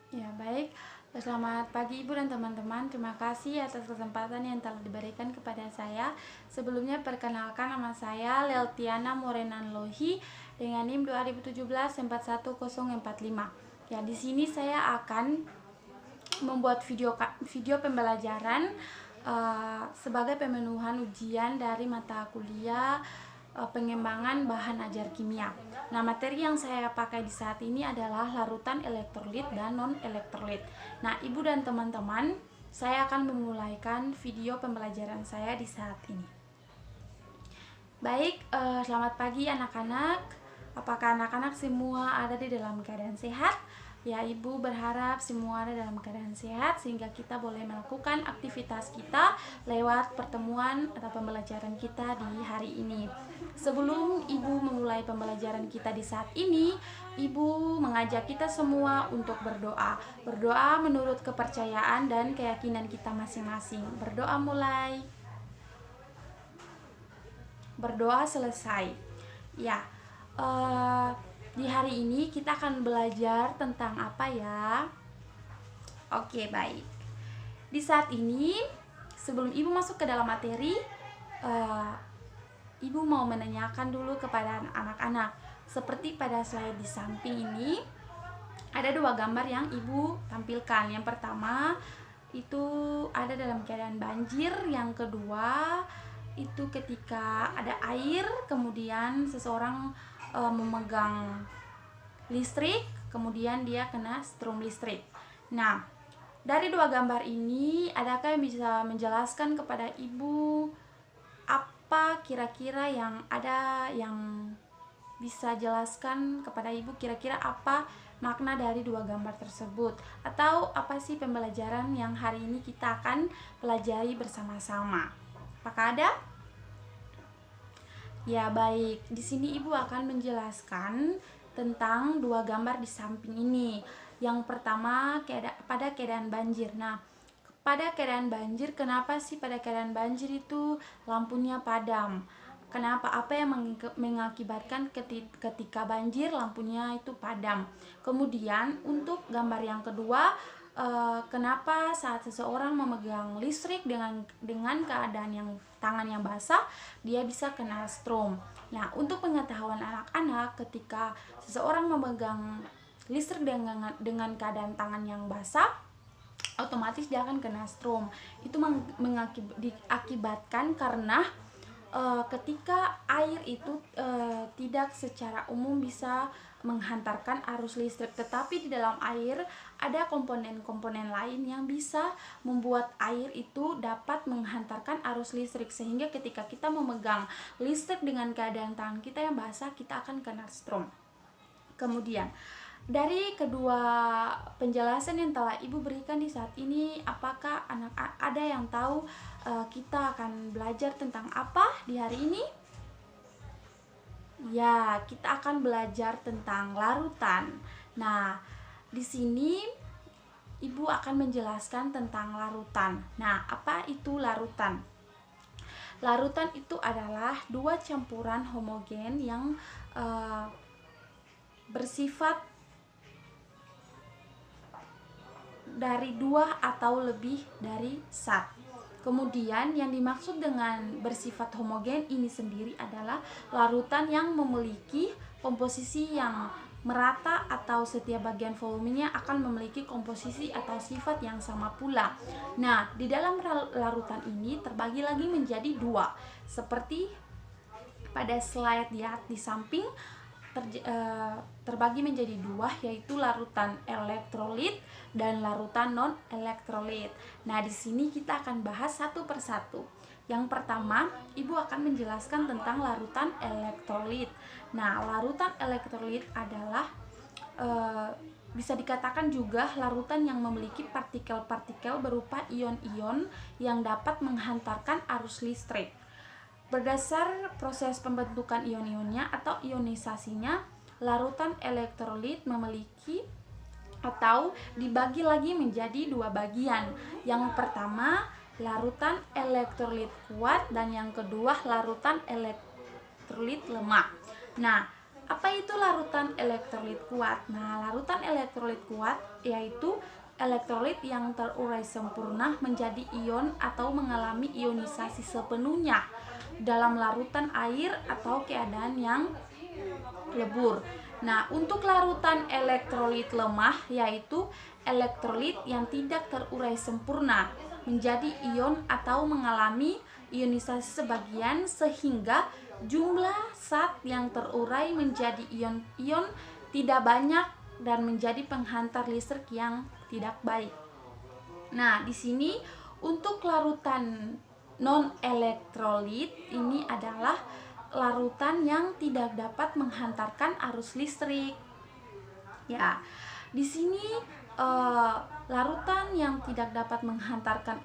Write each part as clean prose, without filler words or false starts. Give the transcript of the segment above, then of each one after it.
Ya, baik. Selamat pagi Ibu dan teman-teman. Terima kasih atas kesempatan yang telah diberikan kepada saya. Sebelumnya perkenalkan, nama saya Leltiana Morenan Lohi dengan NIM 2017-41045. Ya, di sini saya akan membuat video pembelajaran sebagai pemenuhan ujian dari mata kuliah pengembangan bahan ajar kimia. Nah, materi yang saya pakai di saat ini adalah larutan elektrolit dan non-elektrolit. Nah, Ibu dan teman-teman, saya akan memulaikan video pembelajaran saya di saat ini. Baik, selamat pagi anak-anak. Apakah anak-anak semua ada di dalam keadaan sehat? Ya, Ibu berharap semua ada dalam keadaan sehat sehingga kita boleh melakukan aktivitas kita lewat pertemuan atau pembelajaran kita di hari ini. Sebelum Ibu memulai pembelajaran kita di saat ini, Ibu mengajak kita semua untuk berdoa. Berdoa menurut kepercayaan dan keyakinan kita masing-masing. Berdoa mulai. Berdoa selesai. Ya, di hari ini kita akan belajar tentang apa ya? Oke, baik. Di saat ini, sebelum Ibu masuk ke dalam materi, Ibu mau menanyakan dulu kepada anak-anak. Seperti pada slide di samping ini, ada dua gambar yang Ibu tampilkan. Yang pertama, itu ada dalam keadaan banjir. Yang kedua, itu ketika ada air, kemudian seseorang memegang listrik, kemudian dia kena strom listrik. Nah, dari dua gambar ini, adakah yang bisa menjelaskan kepada Ibu apa kira-kira yang ada yang bisa jelaskan kepada Ibu kira-kira apa makna dari dua gambar tersebut? Atau apa sih pembelajaran yang hari ini kita akan pelajari bersama-sama? Apakah ada? Ya, baik. Di sini Ibu akan menjelaskan tentang dua gambar di samping ini. Yang pertama, pada keadaan banjir. Nah, pada keadaan banjir, kenapa sih pada keadaan banjir itu lampunya padam? Kenapa? Apa yang mengakibatkan ketika banjir lampunya itu padam? Kemudian untuk gambar yang kedua, kenapa saat seseorang memegang listrik dengan keadaan yang tangan yang basah, dia bisa kena strom. Nah, untuk pengetahuan anak-anak, ketika seseorang memegang listrik dengan keadaan tangan yang basah, otomatis dia akan kena strom. Itu diakibatkan karena ketika air itu tidak secara umum bisa menghantarkan arus listrik, tetapi di dalam air ada komponen-komponen lain yang bisa membuat air itu dapat menghantarkan arus listrik, sehingga ketika kita memegang listrik dengan keadaan tangan kita yang basah, kita akan kena strom. Kemudian dari kedua penjelasan yang telah Ibu berikan di saat ini, apakah anak ada yang tahu kita akan belajar tentang apa di hari ini? Ya, kita akan belajar tentang larutan. Nah, di sini Ibu akan menjelaskan tentang larutan. Nah, apa itu larutan? Larutan itu adalah dua campuran homogen yang bersifat dari dua atau lebih dari zat. Kemudian yang dimaksud dengan bersifat homogen ini sendiri adalah larutan yang memiliki komposisi yang merata atau setiap bagian volumenya akan memiliki komposisi atau sifat yang sama pula. Nah, di dalam larutan ini terbagi lagi menjadi dua, seperti pada slide di samping terbagi menjadi dua, yaitu larutan elektrolit dan larutan non elektrolit. Nah, di sini kita akan bahas satu persatu. Yang pertama, Ibu akan menjelaskan tentang larutan elektrolit. Nah, larutan elektrolit adalah bisa dikatakan juga larutan yang memiliki partikel-partikel berupa ion-ion yang dapat menghantarkan arus listrik. Berdasar proses pembentukan ion-ionnya atau ionisasinya, larutan elektrolit memiliki atau dibagi lagi menjadi dua bagian. Yang pertama, larutan elektrolit kuat, dan yang kedua larutan elektrolit lemah. Nah, Apa itu larutan elektrolit kuat? Nah, larutan elektrolit kuat yaitu elektrolit yang terurai sempurna menjadi ion atau mengalami ionisasi sepenuhnya dalam larutan air atau keadaan yang lebur. Nah, untuk larutan elektrolit lemah yaitu elektrolit yang tidak terurai sempurna menjadi ion atau mengalami ionisasi sebagian sehingga jumlah zat yang terurai menjadi ion-ion tidak banyak dan menjadi penghantar listrik yang tidak baik. Nah, di sini untuk larutan non elektrolit ini adalah larutan yang tidak dapat menghantarkan arus listrik. Ya, di sini larutan yang tidak dapat menghantarkan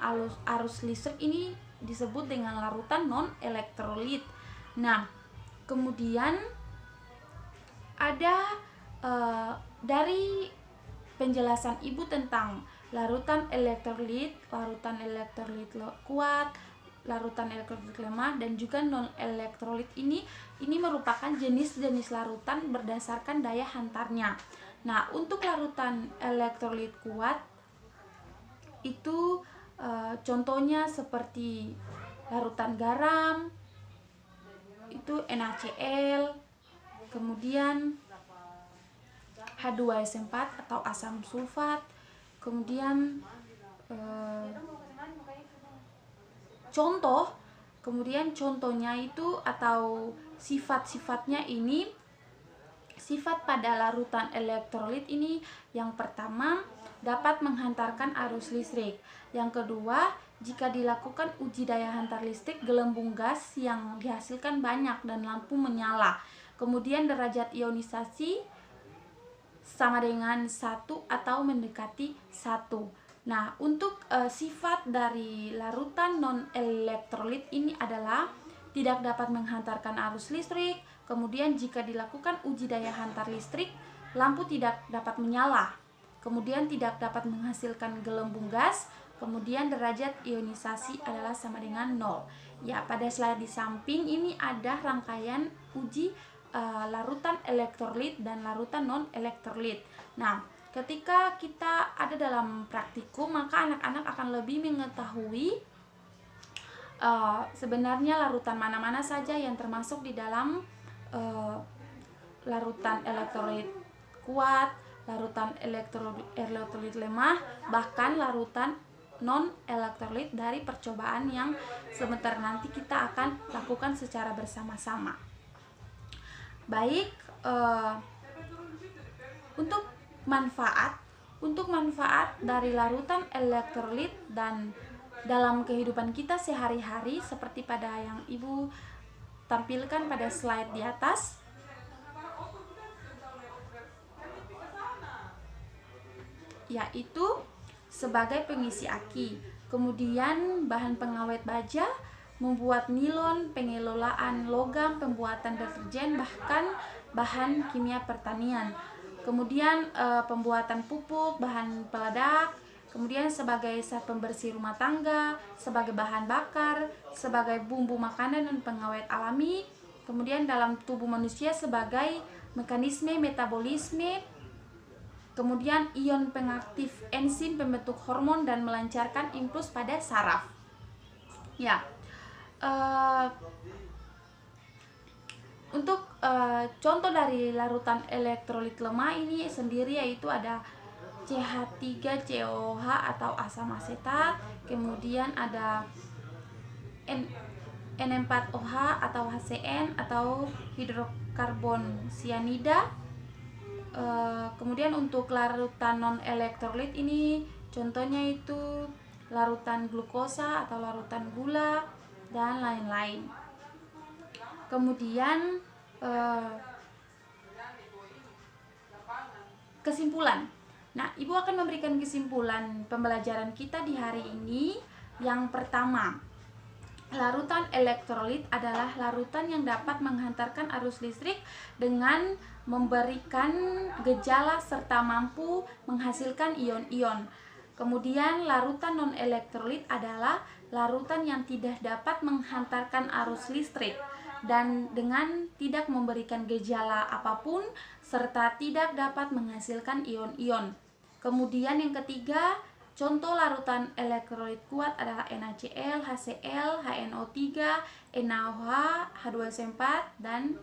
arus listrik ini disebut dengan larutan non elektrolit. Nah, kemudian ada dari penjelasan Ibu tentang larutan elektrolit kuat, larutan elektrolit lemah, dan juga non elektrolit ini merupakan jenis-jenis larutan berdasarkan daya hantarnya. Nah, untuk larutan elektrolit kuat itu contohnya seperti larutan garam itu NaCl, kemudian H2S4 atau asam sulfat, kemudian contohnya itu atau sifat-sifatnya ini, sifat pada larutan elektrolit ini yang pertama dapat menghantarkan arus listrik. Yang kedua, jika dilakukan uji daya hantar listrik, gelembung gas yang dihasilkan banyak dan lampu menyala. Kemudian derajat ionisasi sama dengan 1 atau mendekati 1. Nah, untuk sifat dari larutan non elektrolit ini adalah tidak dapat menghantarkan arus listrik. Kemudian jika dilakukan uji daya hantar listrik, lampu tidak dapat menyala. Kemudian tidak dapat menghasilkan gelembung gas. Kemudian derajat ionisasi adalah sama dengan 0. Ya, pada slide di samping ini ada rangkaian uji larutan elektrolit dan larutan non elektrolit. Nah, ketika kita ada dalam praktikum, maka anak-anak akan lebih mengetahui sebenarnya larutan mana-mana saja yang termasuk di dalam larutan elektrolit kuat, larutan elektrolit lemah, bahkan larutan non elektrolit dari percobaan yang sebentar nanti kita akan lakukan secara bersama-sama. Baik, untuk manfaat dari larutan elektrolit dan dalam kehidupan kita sehari-hari seperti pada yang Ibu tampilkan pada slide di atas, yaitu sebagai pengisi aki, kemudian bahan pengawet baja, membuat nilon, pengelolaan logam, pembuatan deterjen, bahkan bahan kimia pertanian. Kemudian pembuatan pupuk, bahan peledak, kemudian sebagai zat pembersih rumah tangga, sebagai bahan bakar, sebagai bumbu makanan dan pengawet alami, kemudian dalam tubuh manusia sebagai mekanisme metabolisme, kemudian ion pengaktif enzim pembentuk hormon dan melancarkan impuls pada saraf. Ya, untuk contoh dari larutan elektrolit lemah ini sendiri yaitu ada CH3COH atau asam asetat, kemudian ada N4OH atau HCN atau hidrokarbon sianida. Kemudian untuk larutan non elektrolit ini contohnya itu larutan glukosa atau larutan gula dan lain-lain. Kemudian kesimpulan. Nah, Ibu akan memberikan kesimpulan pembelajaran kita di hari ini. Yang pertama, larutan elektrolit adalah larutan yang dapat menghantarkan arus listrik dengan memberikan gejala serta mampu menghasilkan ion-ion. Kemudian larutan non elektrolit adalah larutan yang tidak dapat menghantarkan arus listrik dan dengan tidak memberikan gejala apapun serta tidak dapat menghasilkan ion-ion. Kemudian yang ketiga, contoh larutan elektrolit kuat adalah NaCl, HCl, HNO3, NaOH, H2SO4, dan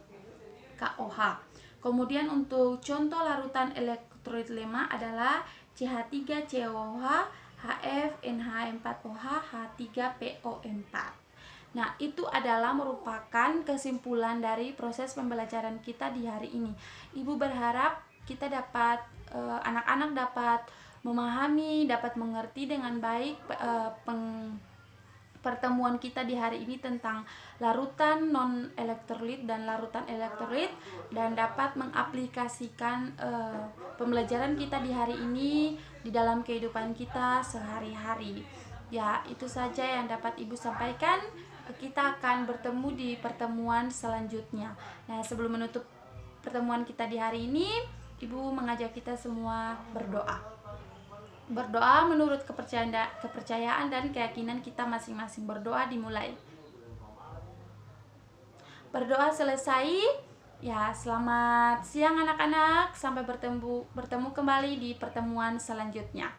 KOH. Kemudian untuk contoh larutan elektrolit lemah adalah CH3COH, HF, NH4OH, H3PO4. Nah, itu adalah merupakan kesimpulan dari proses pembelajaran kita di hari ini. Ibu berharap kita dapat anak-anak dapat memahami, dapat mengerti dengan baik pertemuan kita di hari ini tentang larutan non elektrolit dan larutan elektrolit, dan dapat mengaplikasikan pembelajaran kita di hari ini di dalam kehidupan kita sehari-hari. Ya, itu saja yang dapat Ibu sampaikan. Kita akan bertemu di pertemuan selanjutnya. Nah, sebelum menutup pertemuan kita di hari ini, Ibu mengajak kita semua berdoa. Berdoa menurut kepercayaan dan keyakinan kita masing-masing. Berdoa dimulai. Berdoa selesai. Ya, selamat siang anak-anak. Sampai bertemu kembali di pertemuan selanjutnya.